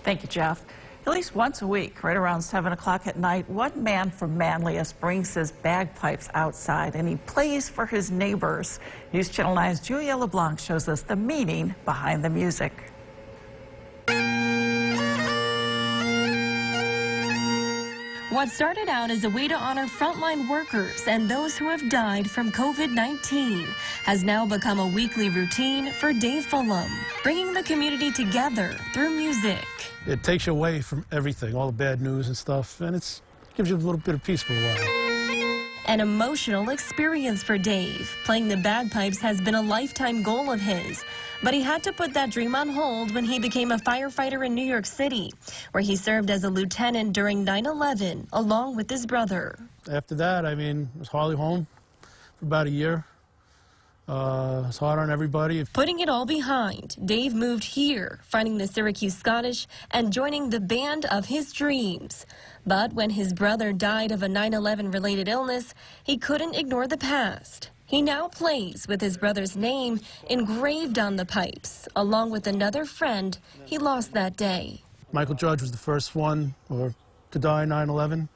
Thank you, Jeff. At least once a week, right around 7 o'clock at night, one man from Manlius brings his bagpipes outside and he plays for his neighbors. News Channel 9's Julia LeBlanc shows us the meaning behind the music. What started out as a way to honor frontline workers and those who have died from COVID-19 has now become a weekly routine for Dave Fulham, bringing the community together through music. It takes you away from everything, all the bad news and stuff, and it gives you a little bit of peace for a while. An emotional experience for Dave. Playing the bagpipes has been a lifetime goal of his, but he had to put that dream on hold when he became a firefighter in New York City, where he served as a lieutenant during 9/11, along with his brother. After that, I was hardly home for about a year. It's hard on everybody. Putting it all behind, Dave moved here, finding the Syracuse Scottish and joining the band of his dreams. But when his brother died of a 9/11 related illness, he couldn't ignore the past. He now plays with his brother's name engraved on the pipes, along with another friend he lost that day. Michael Judge was the first one to die in 9/11.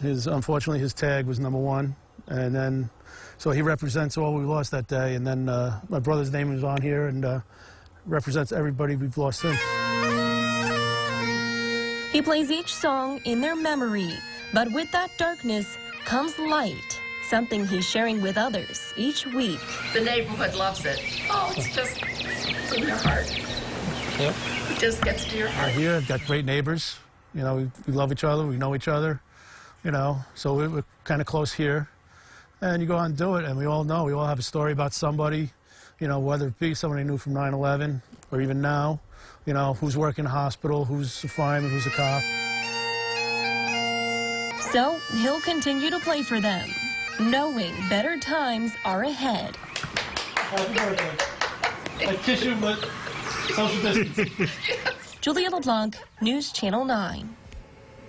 Unfortunately, his tag was #1. And then, so he represents all we lost that day. And then my brother's name is on here and represents everybody we've lost since. He plays each song in their memory, but with that darkness comes light, something he's sharing with others each week. The neighborhood loves it. Oh, it's in your heart. Yep. It just gets to your heart. Here, I've got great neighbors. You know, we love each other, we know each other, you know, so we're kind of close here. And you go out and do it, and we all have a story about somebody, you know, whether it be somebody I knew from 9/11 or even now, you know, who's working in a hospital, who's a fireman, who's a cop. So he'll continue to play for them, knowing better times are ahead. Happy birthday. I kiss you, but social distance. Julia LeBlanc, News Channel 9.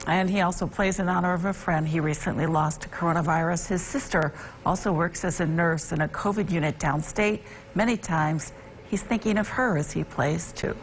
And he also plays in honor of a friend he recently lost to coronavirus. His sister also works as a nurse in a COVID unit downstate. Many times, he's thinking of her as he plays, too.